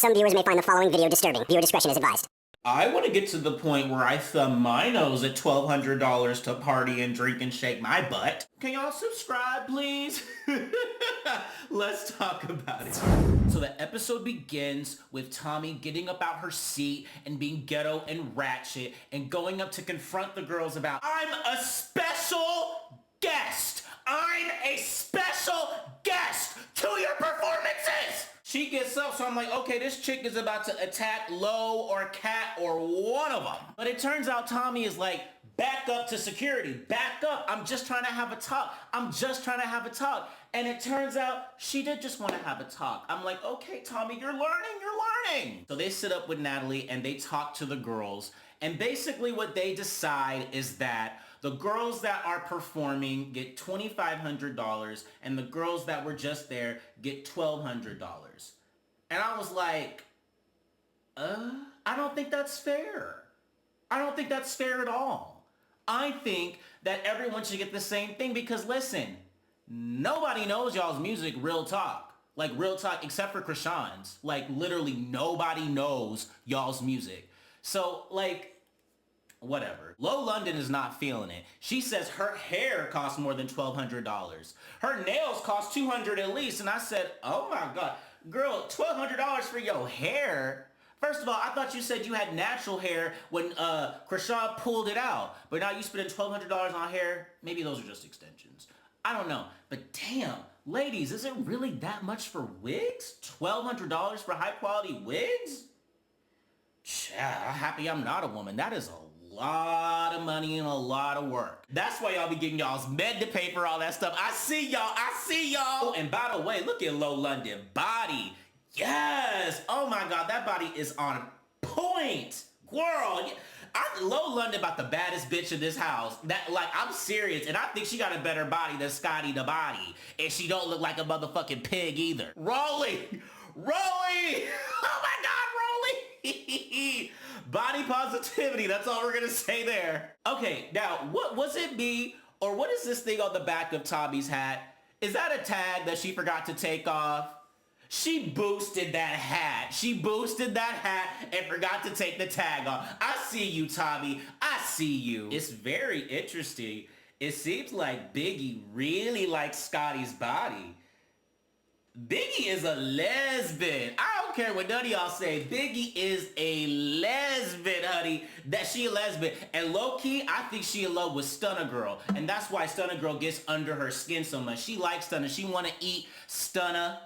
Some viewers may find the following video disturbing. Viewer discretion is advised. I want to get to the point where I thumb my nose at $1,200 to party and drink and shake my butt. Can y'all subscribe, please? Let's talk about it. So the episode begins with Tommie getting up out her seat and being ghetto and ratchet and going up to confront the girls about, I'm a special guest. I'm a special guest to your performances. She gets up, so I'm like, okay, this chick is about to attack Lo or Cat or one of them. But it turns out Tommie is like, back up to security, back up. I'm just trying to have a talk. I'm just trying to have a talk. And it turns out she did just want to have a talk. I'm like, okay, Tommie, you're learning. So they sit up with Natalie and they talk to the girls. And basically what they decide is that the girls that are performing get $2,500 and the girls that were just there get $1,200. And I was like, I don't think that's fair. I don't think that's fair at all. I think that everyone should get the same thing because listen, nobody knows y'all's music, real talk. Like real talk, except for Chrisean's. Like literally nobody knows y'all's music. So like, whatever. Lo London is not feeling it. She says her hair costs more than $1,200. Her nails cost $200 at least. And I said, oh my God, girl, $1,200 for your hair? First of all, I thought you said you had natural hair when Chrisean pulled it out. But now you spending $1,200 on hair? Maybe those are just extensions. I don't know. But damn, ladies, is it really that much for wigs? $1,200 for high quality wigs? Child, I'm happy I'm not a woman. That is a lot of money and a lot of work. That's why y'all be getting y'all's med to pay for all that stuff. I see y'all. Oh, and by the way, look at Lo London body. Yes. Oh my God, that body is on point. Girl, Lo London about the baddest bitch in this house. That, like, I'm serious. And I think she got a better body than Scotty the Body. And she don't look like a motherfucking pig either. Rollie. Oh my God, Rollie. Body positivity, that's all we're gonna say there. Okay, now, what was it me, or what is this thing on the back of Tommie's hat? Is that a tag that she forgot to take off? She boosted that hat. And forgot to take the tag off. I see you, Tommie. I see you. It's very interesting. It seems like Biggie really likes Scotty's body. Biggie is a lesbian. I don't care what none of y'all say. Biggie is a lesbian, honey. That she a lesbian. And low-key, I think she in love with Stunna Girl. And that's why Stunna Girl gets under her skin so much. She likes Stunna. She want to eat Stunna.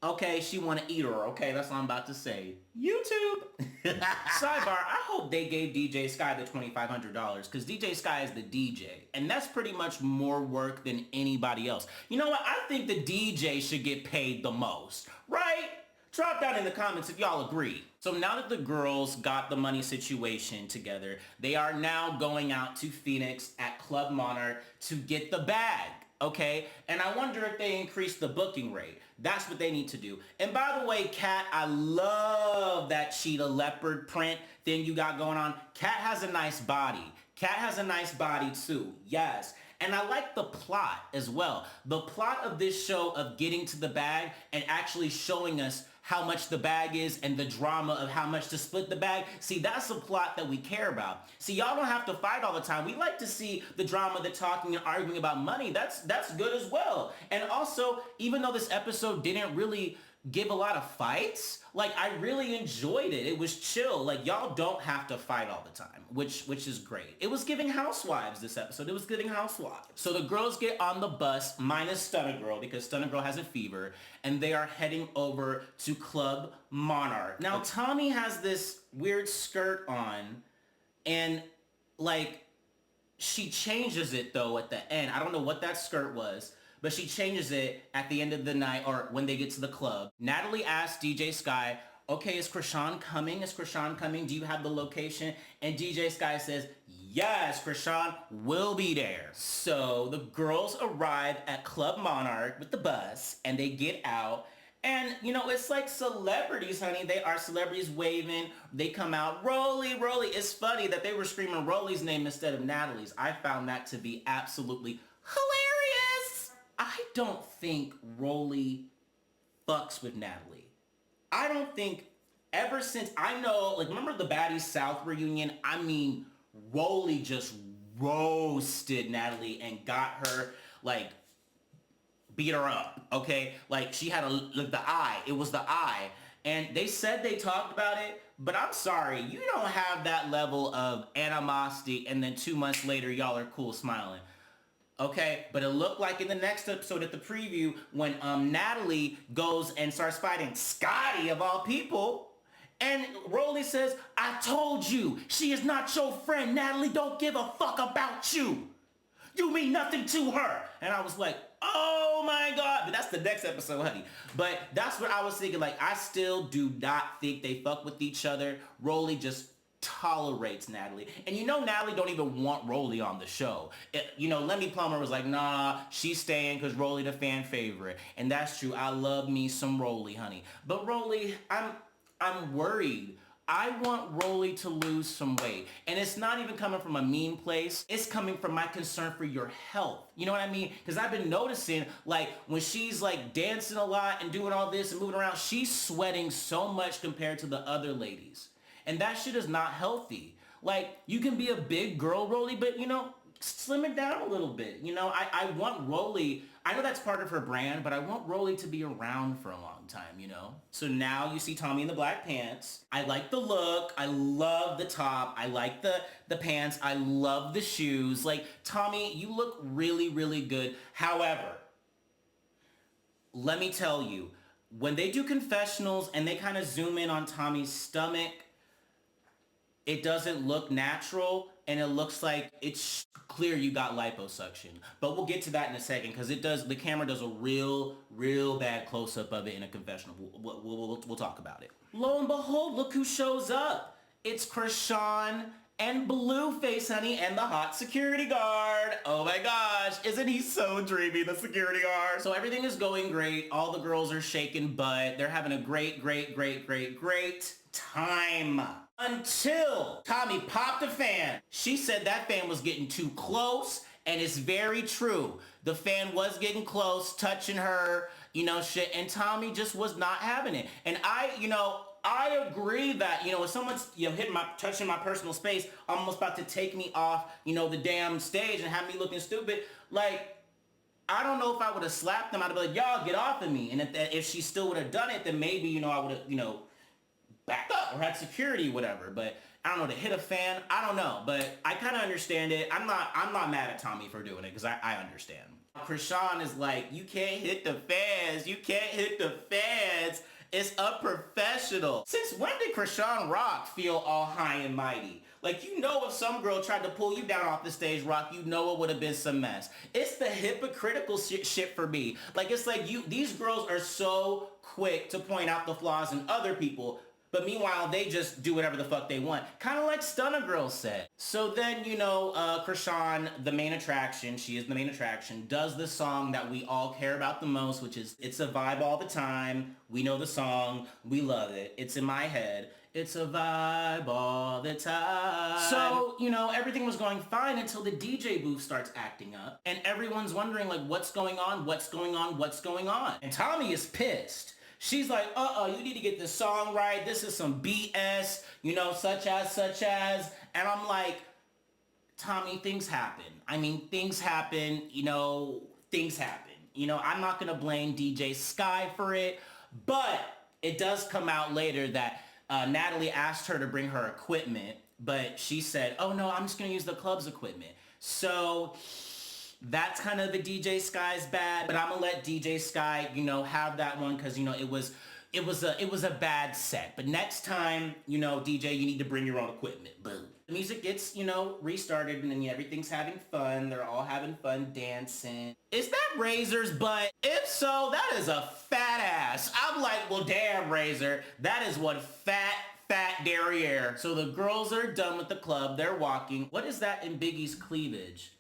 Okay, she want to eat her. Okay, that's what I'm about to say. YouTube. Sidebar, I hope they gave DJ Sky the $2,500 because DJ Sky is the DJ. And that's pretty much more work than anybody else. You know what? I think the DJ should get paid the most, right? Drop down in the comments if y'all agree. So now that the girls got the money situation together, they are now going out to Phoenix at Club Monarch to get the bag. Okay, and I wonder if they increase the booking rate. That's what they need to do. And by the way, Kat, I love that cheetah leopard print thing you got going on. Kat has a nice body. Kat has a nice body too, yes. And I like the plot as well. The plot of this show of getting to the bag and actually showing us how much the bag is and the drama of how much to split the bag. See, that's the plot that we care about. See, y'all don't have to fight all the time. We like to see the drama, the talking and arguing about money. That's good as well. And also, even though this episode didn't really give a lot of fights, like I really enjoyed it. It was chill. Like y'all don't have to fight all the time, which is great. It was giving Housewives this episode. It was giving Housewives. So the girls get on the bus minus Stunna Girl because Stunna Girl has a fever and they are heading over to Club Monarch. Now Tommie has this weird skirt on and like she changes it though at the end. I don't know what that skirt was. But she changes it at the end of the night or when they get to the club. Natalie asks DJ Sky, okay, is Chrisean coming? Do you have the location? And DJ Sky says, yes, Chrisean will be there. So the girls arrive at Club Monarch with the bus and they get out. And, you know, it's like celebrities, honey. They are celebrities waving. They come out, Rollie. It's funny that they were screaming Rollie's name instead of Natalie's. I found that to be absolutely hilarious. I don't think Rollie fucks with Natalie. I don't think ever since, I know, like, remember the Baddies South reunion? I mean, Rollie just roasted Natalie and got her, like, beat her up, okay? Like, she had like, the eye. It was the eye. And they said they talked about it, but I'm sorry, you don't have that level of animosity and then 2 months later, y'all are cool smiling. Okay, but it looked like in the next episode at the preview when Natalie goes and starts fighting Scotty of all people, and Rollie says, I told you, she is not your friend. Natalie don't give a fuck about you. You mean nothing to her. And I was like, oh my God. But that's the next episode, honey. But that's what I was thinking. Like, I still do not think they fuck with each other. Rollie just tolerates Natalie. And you know Natalie don't even want Rollie on the show. Lemmy Plummer was like, nah, she's staying because Rollie the fan favorite. And that's true. I love me some Rollie, honey. But Rollie, I'm worried. I want Rollie to lose some weight. And it's not even coming from a mean place. It's coming from my concern for your health. You know what I mean? Because I've been noticing, like, when she's, like, dancing a lot and doing all this and moving around, she's sweating so much compared to the other ladies. And that shit is not healthy. Like, you can be a big girl, Rollie, but, slim it down a little bit. I want Rollie, I know that's part of her brand, but I want Rollie to be around for a long time, So now you see Tommie in the black pants. I like the look. I love the top. I like the pants. I love the shoes. Like, Tommie, you look really, really good. However, let me tell you, when they do confessionals and they kind of zoom in on Tommie's stomach, it doesn't look natural, and it looks like it's clear you got liposuction. But we'll get to that in a second, because the camera does a real bad close-up of it in a confessional. We'll talk about it. Lo and behold, look who shows up. It's Chrisean and Blueface, honey, and the hot security guard. Oh my gosh, isn't he so dreamy, the security guard? So everything is going great. All the girls are shaking butt. They're having a great time. Until Tommie popped a fan. She said that fan was getting too close, and it's very true. The fan was getting close, touching her, shit, and Tommie just was not having it. And I agree that, if someone's, touching my personal space, almost about to take me off, the damn stage and have me looking stupid, like, I don't know if I would have slapped them. I'd be like, y'all, get off of me. And if she still would have done it, then maybe, I would have, backed up or had security, whatever. But I don't know, to hit a fan, I don't know. But I kind of understand it. I'm not mad at Tommie for doing it, because I understand. Chrisean is like, you can't hit the fans. You can't hit the fans. It's unprofessional. Since when did Chrisean Rock feel all high and mighty? Like, if some girl tried to pull you down off the stage, Rock, it would have been some mess. It's the hypocritical shit for me. Like, it's like these girls are so quick to point out the flaws in other people, but meanwhile, they just do whatever the fuck they want. Kind of like Stunna Girl said. So then, Chrisean, the main attraction, she is the main attraction, does the song that we all care about the most, which is It's a Vibe All the Time. We know the song. We love it. It's in my head. It's a vibe all the time. So, everything was going fine until the DJ booth starts acting up. And everyone's wondering, like, what's going on? What's going on? What's going on? And Tommie is pissed. She's like, you need to get this song right. This is some BS, such as. And I'm like, Tommie, things happen. I mean, things happen, things happen. I'm not going to blame DJ Sky for it, but it does come out later that Natalie asked her to bring her equipment, but she said, oh no, I'm just going to use the club's equipment. So that's kind of the DJ Sky's bad, but I'm gonna let DJ Sky, have that one, because it was a bad set. But next time, DJ, you need to bring your own equipment. Boom. The music gets, restarted, and then everything's having fun. They're all having fun dancing. Is that Razor's butt? If so, that is a fat ass. I'm like, well, damn, Razor, that is one fat derriere. So the girls are done with the club. They're walking. What is that in Biggie's cleavage?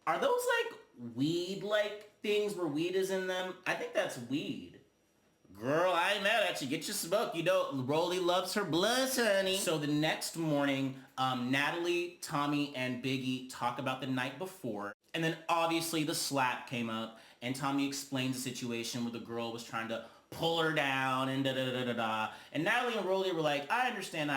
Are those like weed-like things where weed is in them? I think that's weed. Girl, I ain't mad at you. Get your smoke. Rollie loves her blunts, honey. So the next morning, Natalie, Tommie, and Biggie talk about the night before. And then obviously the slap came up, and Tommie explains the situation where the girl was trying to pull her down and da-da-da-da-da. And Natalie and Rollie were like, I understand.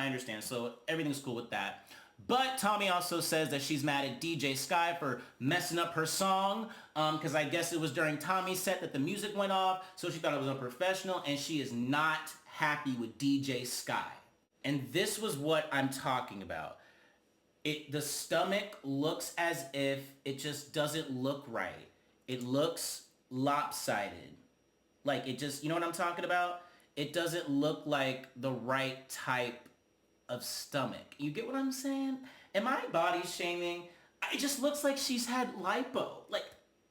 So everything's cool with that. But Tommie also says that she's mad at DJ Sky for messing up her song because I guess it was during Tommie's set that the music went off, so she thought it was unprofessional, and she is not happy with DJ Sky. And this was what I'm talking about. The stomach looks as if it just doesn't look right. It looks lopsided. Like it just, you know what I'm talking about? It doesn't look like the right type of stomach. You get what I'm saying? Am I body shaming? It just looks like she's had lipo. Like,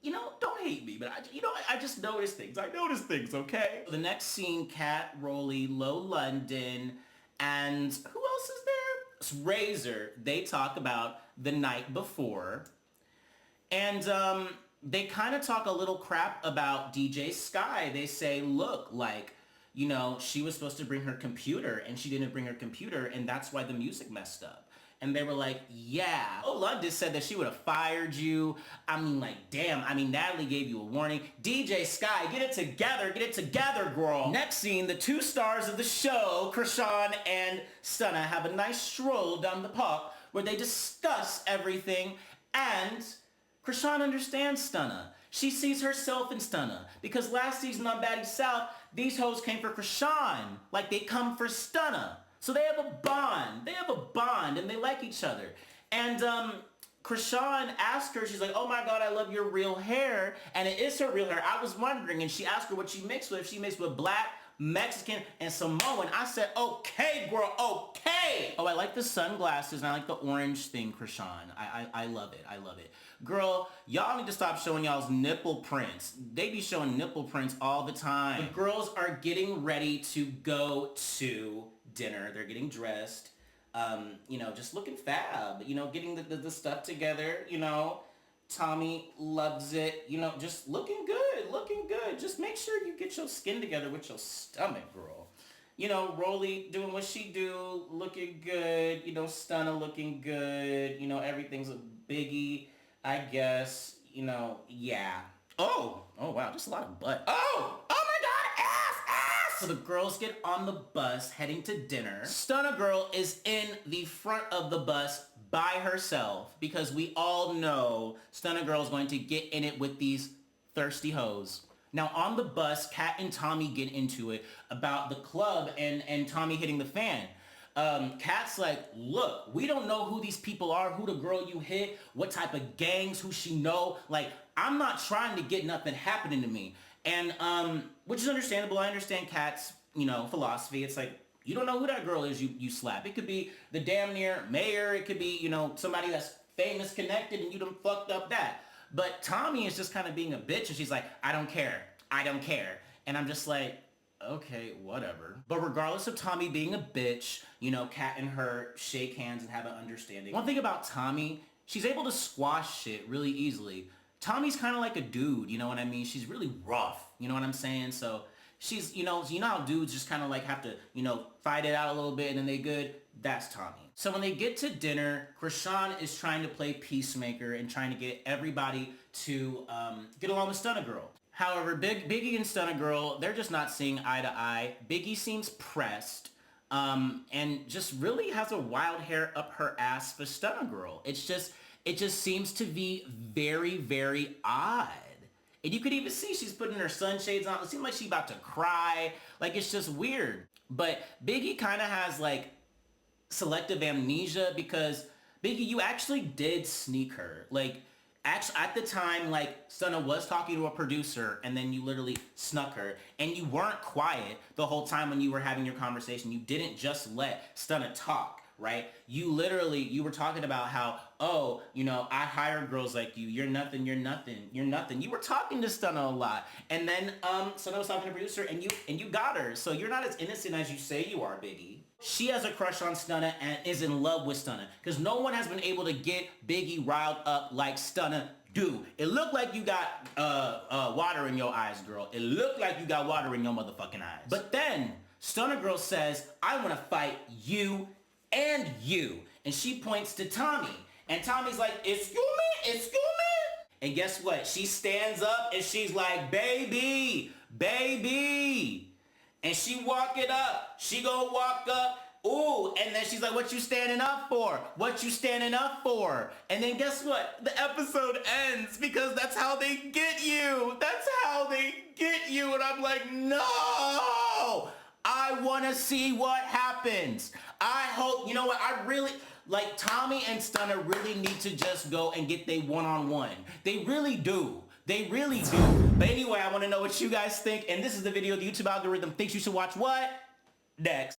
you know, don't hate me, but I just notice things. I notice things, okay? The next scene, Kat, Rollie, Low London, and who else is there? It's Razor. They talk about the night before. And they kind of talk a little crap about DJ Sky. They say, look, like, you know, she was supposed to bring her computer and she didn't bring her computer and that's why the music messed up. And they were like, yeah. Oh, London said that she would have fired you. I mean, like, damn. I mean, Natalie gave you a warning. DJ Sky, get it together, girl. Next scene, the two stars of the show, Chrisean and Stunna, have a nice stroll down the park where they discuss everything, and Chrisean understands Stunna. She sees herself in Stunna because last season on Baddies South, these hoes came for Chrisean like they come for Stunna. So they have a bond and they like each other. And Chrisean asked her, she's like, oh my God, I love your real hair. And it is her real hair. I was wondering, and she asked her what she mixed with. She mixed with black, Mexican, and Samoan. I said, okay, girl, okay. Oh, I like the sunglasses and I like the orange thing, Chrisean. I love it. Girl, y'all need to stop showing y'all's nipple prints. They be showing nipple prints all the time. The girls are getting ready to go to dinner. They're getting dressed, you know, just looking fab, you know, getting the stuff together, you know. Tommie loves it, you know, just looking good. Just make sure you get your skin together with your stomach, girl. You know, Rollie doing what she do, looking good, you know, Stunna looking good, you know, everything's a Biggie, I guess, you know, yeah. Oh wow, just a lot of butt. Oh my God, ass! So the girls get on the bus heading to dinner. Stunna Girl is in the front of the bus by herself because we all know Stunna Girl is going to get in it with these thirsty hoes. Now on the bus, Kat and Tommie get into it about the club and Tommie hitting the fan. Kat's like, look, we don't know who these people are, who the girl you hit, what type of gangs, who she know. Like, I'm not trying to get nothing happening to me. And, which is understandable. I understand Kat's, you know, philosophy. It's like, you don't know who that girl is you slap. It could be the damn near mayor. It could be, you know, somebody that's famous, connected, and you done fucked up that. But Tommie is just kind of being a bitch, and she's like, I don't care. And I'm just like, okay, whatever. But regardless of Tommie being a bitch, you know, Kat and her shake hands and have an understanding. One thing about Tommie, she's able to squash shit really easily. Tommie's kind of like a dude, you know what I mean? She's really rough, you know what I'm saying? So she's, you know how dudes just kind of like have to, you know, fight it out a little bit and then they good? That's Tommie. So when they get to dinner, Chrisean is trying to play peacemaker and trying to get everybody to get along with Stunna Girl. However, Biggie and Stunna Girl, they're just not seeing eye to eye. Biggie seems pressed and just really has a wild hair up her ass for Stunna Girl. It just seems to be very, very odd. And you could even see she's putting her sunshades on. It seems like she's about to cry. Like, it's just weird. But Biggie kind of has, like, selective amnesia because, Biggie, you actually did sneak her. Like, actually, at the time, like, Stunna was talking to a producer and then you literally snuck her. And you weren't quiet the whole time when you were having your conversation. You didn't just let Stunna talk, right? You were talking about how, oh, you know, I hire girls like you. You're nothing. You were talking to Stunna a lot. And then Stunna was talking to a producer and you got her. So you're not as innocent as you say you are, Biggie. She has a crush on Stunna and is in love with Stunna because no one has been able to get Biggie riled up like Stunna do. It looked like you got water in your eyes, girl. It looked like you got water in your motherfucking eyes. But then Stunna Girl says, I want to fight you and you. And she points to Tommie. And Tommie's like, excuse me? And guess what? She stands up and she's like, baby. and she walk it up. She gonna walk up. Ooh, and then she's like, what you standing up for? What you standing up for? And then guess what? The episode ends because that's how they get you. That's how they get you. And I'm like, no! I want to see what happens. I hope, you know what? I really, like, Tommie and Stunna really need to just go and get they one-on-one. They really do. They really do. But anyway, I want to know what you guys think. And this is the video the YouTube algorithm thinks you should watch what? Next.